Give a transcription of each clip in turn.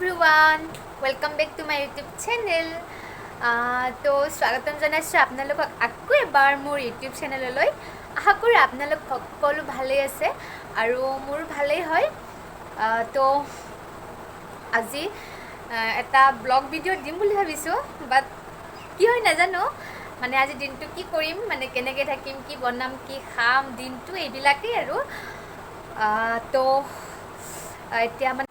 Everyone welcome back to my YouTube channel তো স্বাগতম জনাইছোঁ আপোনালোকক আকৌ এবাৰ মোৰ ইউটিউব চেনেললৈ আশা কৰোঁ আপোনালোক সকলো ভালেই আছে আৰু মোৰ ভালেই হয় তো আজি এটা ব্লগ ভিডিঅ' দিম বুলি ভাবিছোঁ বাট কি হয় নাজানো মানে আজি দিনটো কি কৰিম মানে কেনেকৈ থাকিম কি বনাম কি খাম দিনটো এইবিলাকেই আৰু তো এতিয়া মানে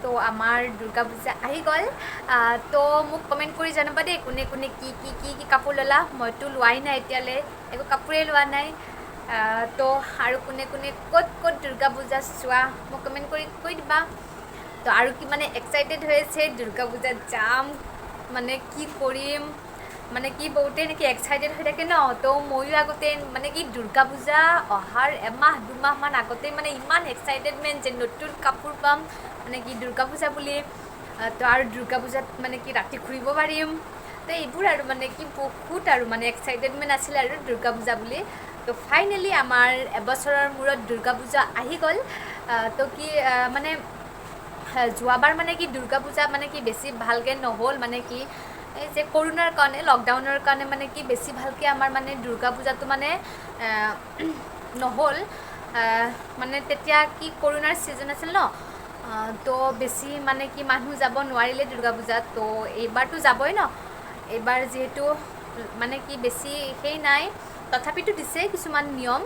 তো আমাৰ দুৰ্গা পূজা আহি গ'ল তো মোক কমেণ্ট কৰি জনাবা দেই কোনে কোনে কি কাপোৰ ল'লা মইতো লোৱাই নাই এতিয়ালৈ একো কাপোৰেই লোৱা নাই তো আৰু কোনে কোনে ক'ত দুৰ্গা পূজা চোৱা মোক কমেণ্ট কৰি কৈ দিবা তো আৰু কি মানে এক্সাইটেড হৈ আছে দুৰ্গা পূজাত যাম মানে কি কৰিম মানে কি বহুতে নেকি এক্সাইটেড হৈ থাকে ন তো ময়ো আগতে মানে কি দুৰ্গা পূজা অহাৰ এমাহ দুমাহমান আগতেই মানে ইমান এক্সাইটেডমেণ্ট যে নতুন কাপোৰ পাম মানে কি দুৰ্গা পূজা বুলি তো আৰু দুৰ্গা পূজাত মানে কি ৰাতি ঘূৰিব পাৰিম তো এইবোৰ আৰু মানে কি বহুত আৰু মানে এক্সাইটেডমেণ্ট আছিল আৰু দুৰ্গা পূজা বুলি তো ফাইনেলি আমাৰ এবছৰৰ মূৰত দুৰ্গা পূজা আহি গ'ল তো কি মানে যোৱাবাৰ মানে কি দুৰ্গা পূজা মানে কি বেছি ভালকৈ নহ'ল মানে কি এই যে কৰোণাৰ কাৰণে লকডাউনৰ কাৰণে মানে কি বেছি ভালকৈ আমাৰ মানে দুৰ্গা পূজাটো মানে নহ'ল মানে তেতিয়া কি কৰোণাৰ ছিজন আছিল ন তো বেছি মানে কি মানুহ যাব নোৱাৰিলে দুৰ্গা পূজাত তো এইবাৰতো যাবই ন এইবাৰ যিহেতু মানে কি বেছি সেই নাই তথাপিতো দিছে কিছুমান নিয়ম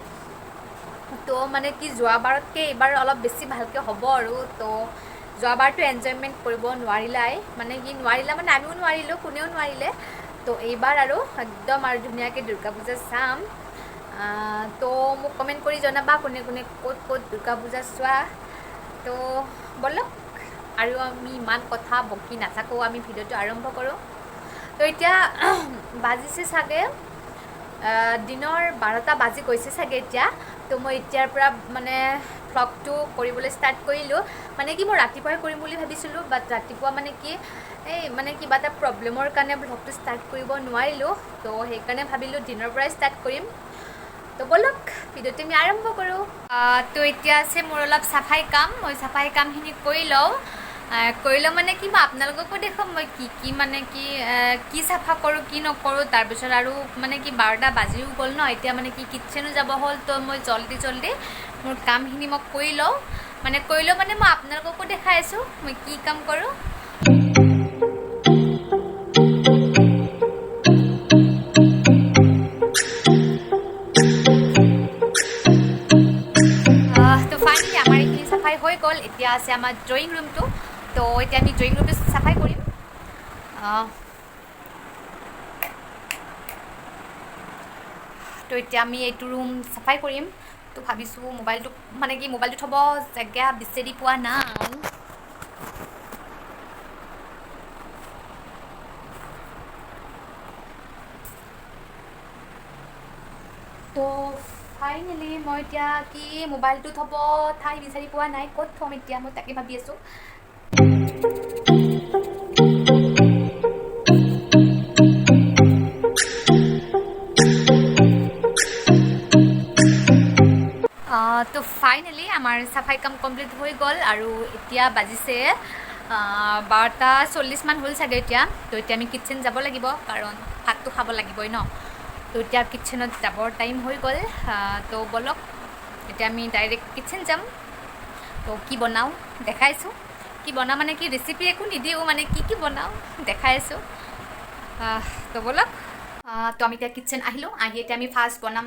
তো মানে কি যোৱাবাৰতকৈ এইবাৰ অলপ বেছি ভালকৈ হ'ব আৰু তো যোৱাবাৰতো এনজয়মেণ্ট কৰিব নোৱাৰিলাই মানে কি নোৱাৰিলা মানে আমিও নোৱাৰিলোঁ কোনেও নোৱাৰিলে তো এইবাৰ আৰু একদম আৰু ধুনীয়াকৈ দুৰ্গা পূজা চাম তো মোক কমেণ্ট কৰি জনাবা কোনে কোনে ক'ত দুৰ্গা পূজা চোৱা তো ব'লক আৰু আমি ইমান কথা বকি নাথাকোঁ আমি ভিডিঅ'টো আৰম্ভ কৰোঁ তো এতিয়া বাজিছে চাগে দিনৰ 12টা বাজি গৈছে চাগে এতিয়া তো মই এতিয়াৰ পৰা মানে ভ্লগটো কৰিবলৈ ষ্টাৰ্ট কৰিলোঁ মানে কি মই ৰাতিপুৱাই কৰিম বুলি ভাবিছিলোঁ বাট ৰাতিপুৱা মানে কি এই মানে কিবা এটা প্ৰব্লেমৰ কাৰণে ভ্লগটো ষ্টাৰ্ট কৰিব নোৱাৰিলোঁ তো সেইকাৰণে ভাবিলোঁ দিনৰ পৰাই ষ্টাৰ্ট কৰিম তো ব'লক ভিডিঅ'টো আমি আৰম্ভ কৰোঁ তো এতিয়া আছে মোৰ অলপ চাফাই কাম মই চাফাই কামখিনি কৰি লওঁ মানে কি মই আপোনালোককো দেখুৱাম মই কি মানে কি চাফা কৰোঁ কি নকৰোঁ তাৰপিছত আৰু মানে কি 12টা বাজিও গ'ল ন এতিয়া মানে কি কিটচেনো যাব হ'ল তো মই জল্দি মোৰ কামখিনি মই কৰি লওঁ মানে মই আপোনালোককো দেখাই আছোঁ মই কি কাম কৰোঁ তো ফাইনেলি আমাৰ এইখিনি চাফাই হৈ গ'ল এতিয়া আছে আমাৰ ড্ৰয়িং ৰুমটো তো এতিয়া আমি ড্ৰয়িং ৰুমটো চাফাই কৰিম তো এতিয়া আমি এইটো ৰুম চাফাই কৰিম তো ভাবিছোঁ মোবাইলটো মানে কি মোবাইলটো থ'ব জেগা বিচাৰি পোৱা নাই তো ফাইনেলি মই এতিয়া কি মোবাইলটো থ'ব ঠাই বিচাৰি পোৱা নাই ক'ত থ'ম এতিয়া মই তাকে ভাবি আছোঁ তো ফাইনেলি আমাৰ চাফাই কাম কমপ্লিট হৈ গ'ল আৰু এতিয়া বাজিছে 12টা 40 মান হ'ল চাগে এতিয়া তো এতিয়া আমি কিটচেন যাব লাগিব কাৰণ ভাতটো খাব লাগিবই ন তো এতিয়া কিটচেনত যাবৰ টাইম হৈ গ'ল তো ব'লক এতিয়া আমি ডাইৰেক্ট কিটচেন যাম তো কি বনাওঁ দেখাইছোঁ কি বনাওঁ মানে কি ৰেচিপি একো নিদিওঁ মানে কি বনাওঁ দেখাই আছোঁ তো ব'লক তো আমি এতিয়া কিটচেন আহিলোঁ আহি এতিয়া আমি ফাৰ্ষ্ট বনাম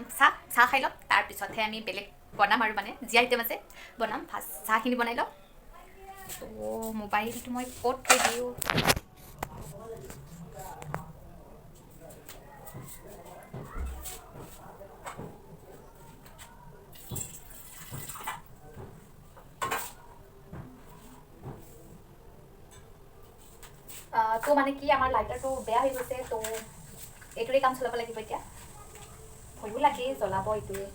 চাহ খাই ল'ম তাৰপিছতহে আমি বেলেগ বনাম আৰু মানে যি আইটেম আছে বনাম ফাৰ্ষ্ট চাহখিনি বনাই লওঁ তো মোবাইলটো মই ক'ত থৈ দিওঁ তো মানে কি আমাৰ লাইটাৰটো বেয়া হৈ গৈছে তো এইটোৰে কাম চলাব লাগিব এতিয়া ভয়ো লাগে জ্বলাব এইটোৱে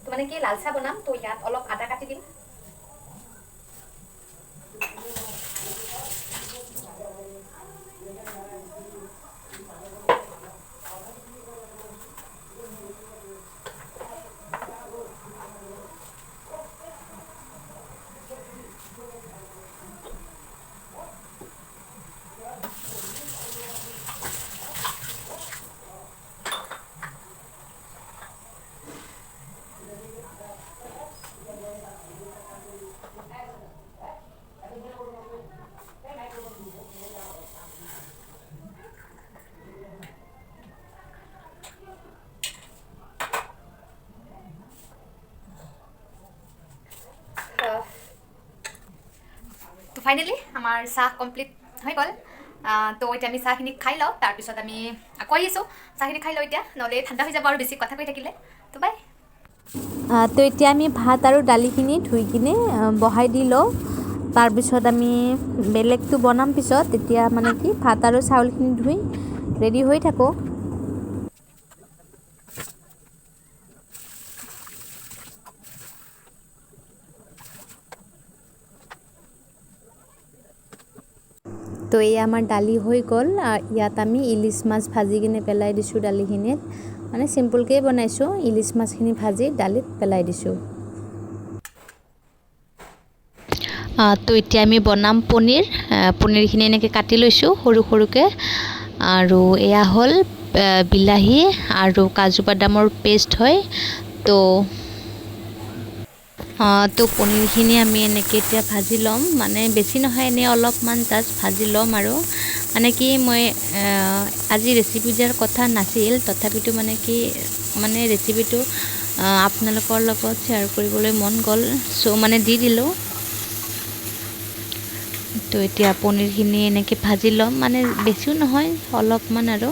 তো মানে কি লাল চাহ বনাম তো ইয়াত অলপ আদা কাটি দিম ফাইনেলি আমাৰ চাহ কমপ্লিট হৈ গ'ল তো এতিয়া আমি চাহখিনি খাই লওঁ তাৰপিছত আমি আকৌ আহিছোঁ চাহখিনি খাই লওঁ এতিয়া নহ'লে ঠাণ্ডা হৈ যাব আৰু বেছি কথা কৈ থাকিলে তো বাই তো এতিয়া আমি ভাত আৰু দালিখিনি ধুই কিনে বহাই দি লওঁ তাৰপিছত আমি বেলেগটো বনাম পিছত তেতিয়া মানে কি ভাত আৰু চাউলখিনি ধুই ৰেডি হৈ থাকোঁ তো এই আমাৰ দালি হৈ গ'ল ইয়াত আমি ইলিচ মাছ ভাজি কিনে পেলাই দিছোঁ দালিখিনিত মানে চিম্পুলকৈ বনাইছোঁ ইলিচ মাছখিনি ভাজি দালিত পেলাই দিছোঁ তো এতিয়া আমি বনাম পনীৰখিনি এনেকৈ কাটি লৈছোঁ সৰু সৰুকৈ আৰু এয়া হ'ল বিলাহী আৰু কাজু বাদামৰ পেষ্ট হয় তো তো পনীৰখিনি আমি এনেকৈ এতিয়া ভাজি ল'ম মানে বেছি নহয় এনেই অলপমান জাষ্ট ভাজি ল'ম আৰু মানে কি মই আজি ৰেচিপি দিয়াৰ কথা নাছিল তথাপিতো মানে কি মানে ৰেচিপিটো আপোনালোকৰ লগত শ্বেয়াৰ কৰিবলৈ মন গ'ল চ' মানে দি দিলোঁ তো এতিয়া পনীৰখিনি এনেকৈ ভাজি ল'ম মানে বেছিও নহয় অলপমান আৰু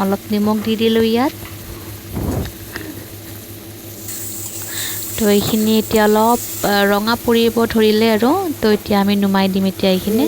অলপ নিমখ দি দিলোঁ ইয়াত তো এইখিনি এতিয়া অলপ ৰঙা পৰিব ধৰিলে আৰু তো এতিয়া আমি নুমাই দিম এতিয়া এইখিনি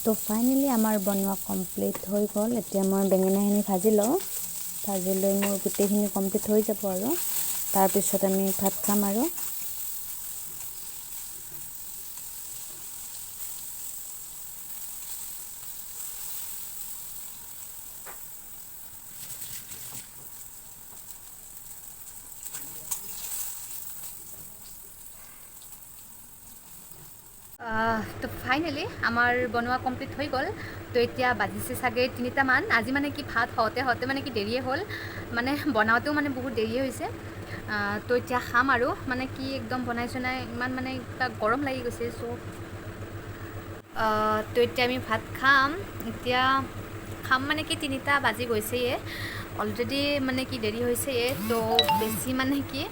তো ফাইনেলি আমাৰ বনোৱা কমপ্লিট হৈ গ'ল। এতিয়া মই বেঙেনাখিনি ভাজি লওঁ। ভাজি লৈ মোৰ গোটেইখিনি কমপ্লিট হৈ যাব আৰু তাৰপিছত আমি ভাত খাম আৰু তো ফাইনেলি আমাৰ বনোৱা কমপ্লিট হৈ গ'ল। তো এতিয়া বাজিছে চাগে 3টামান। আজি মানে কি ভাত হওঁতে মানে কি দেৰিয়ে হ'ল, মানে বনাওঁতেও মানে বহুত দেৰিয়ে হৈছে। তো এতিয়া খাম আৰু মানে কি একদম বনাইছোঁ নাই ইমান মানে কিবা গৰম লাগি গৈছে। তো এতিয়া আমি ভাত খাম। এতিয়া খাম মানে কি 3টা বাজি গৈছেয়ে অলৰেডি, মানে কি দেৰি হৈছেয়ে। তো বেছি মানে কি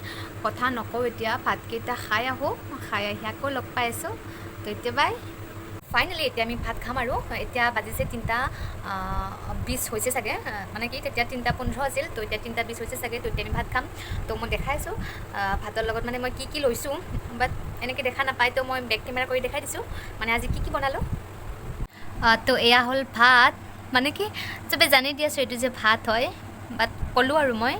কথা নকওঁ, এতিয়া ভাতকেইটা খাই আহোঁ, খাই আহি আকৌ লগ পাই আছোঁ। তো এতিয়া বাই। ফাইনেলি এতিয়া আমি ভাত খাম আৰু এতিয়া বাজিছে 3:20 হৈছে চাগে, মানে কি তেতিয়া 3:15 আছিল। তো এতিয়া 3:20 হৈছে চাগে। তো এতিয়া আমি ভাত খাম। তো মই দেখাই আছোঁ ভাতৰ লগত মানে মই কি লৈছোঁ, বাট এনেকৈ দেখা নাপায়। তো মই বেক কেমেৰা কৰি দেখাই দিছোঁ মানে আজি কি বনালোঁ। তো এয়া হ'ল ভাত, মানে কি চবে জানি দি আছোঁ এইটো যে ভাত হয়, বাট ক'লোঁ আৰু মই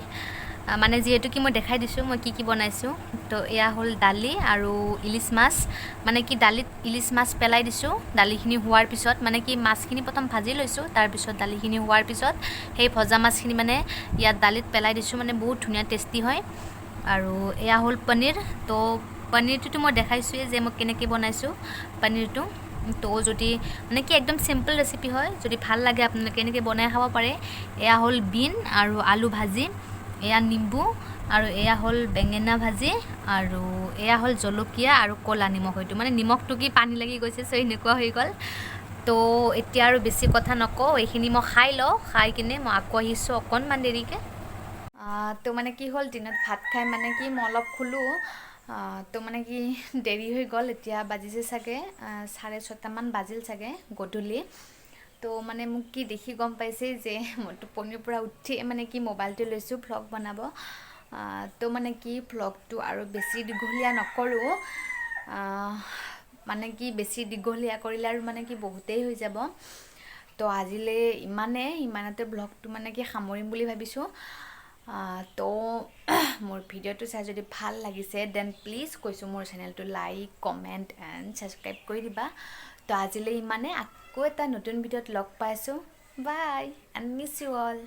মানে যিহেতু কি মই দেখাই দিছোঁ মই কি বনাইছোঁ। তো এয়া হ'ল দালি আৰু ইলিচ মাছ, মানে কি দালিত ইলিচ মাছ পেলাই দিছোঁ। দালিখিনি হোৱাৰ পিছত মানে কি মাছখিনি প্ৰথম ভাজি লৈছোঁ, তাৰপিছত দালিখিনি হোৱাৰ পিছত সেই ভজা মাছখিনি মানে ইয়াত দালিত পেলাই দিছোঁ, মানে বহুত ধুনীয়া টেষ্টি হয়। আৰু এয়া হ'ল পনীৰ। তো পনীৰটোতো মই দেখাইছোঁৱেই যে মই কেনেকৈ বনাইছোঁ পনীৰটো। তো যদি মানে কি একদম চিম্পল ৰেচিপি হয়, যদি ভাল লাগে আপোনালোকে এনেকৈ বনাই খাব পাৰে। এয়া হ'ল বিন আৰু আলু ভাজি, এয়া নিম্বু, আৰু এয়া হ'ল বেঙেনা ভাজি, আৰু এয়া হ'ল জলকীয়া আৰু ক'লা নিমখ। হয়তো মানে নিমখটো কি পানী লাগি গৈছে, চ' এনেকুৱা হৈ গ'ল। তো এতিয়া আৰু বেছি কথা নকওঁ, এইখিনি মই খাই লওঁ, খাই কিনে মই আকৌ আহিছোঁ অকণমান দেৰিকৈ। তো মানে কি হ'ল দিনত ভাত খাই মানে কি মই অলপ শুলোঁ। তো মানে কি দেৰি হৈ গ'ল, এতিয়া বাজিছে চাগে 6:30মান বাজিল চাগে গধূলি। তো মানে মোক কি দেখি গম পাইছে যে মই টোপনিৰ পৰা উঠি মানে কি মোবাইলটো লৈছোঁ ভ্লগ বনাব। তো মানে কি ভ্লগটো আৰু বেছি দীঘলীয়া নকৰোঁ, মানে কি বেছি দীঘলীয়া কৰিলে আৰু মানে কি বহুতেই হৈ যাব। তো আজিলৈ ইমানতে ভ্লগটো মানে কি সামৰিম বুলি ভাবিছোঁ। তো মোৰ ভিডিঅ'টো চাই যদি ভাল লাগিছে দেন প্লিজ কৈছোঁ মোৰ চেনেলটো লাইক, কমেণ্ট এণ্ড ছাবস্ক্ৰাইব কৰি দিবা। তো আজিলৈ আকৌ এটা নতুন ভিডিঅ'ত লগ পাইছোঁ। বাই এণ্ড মিছ ইউ অল।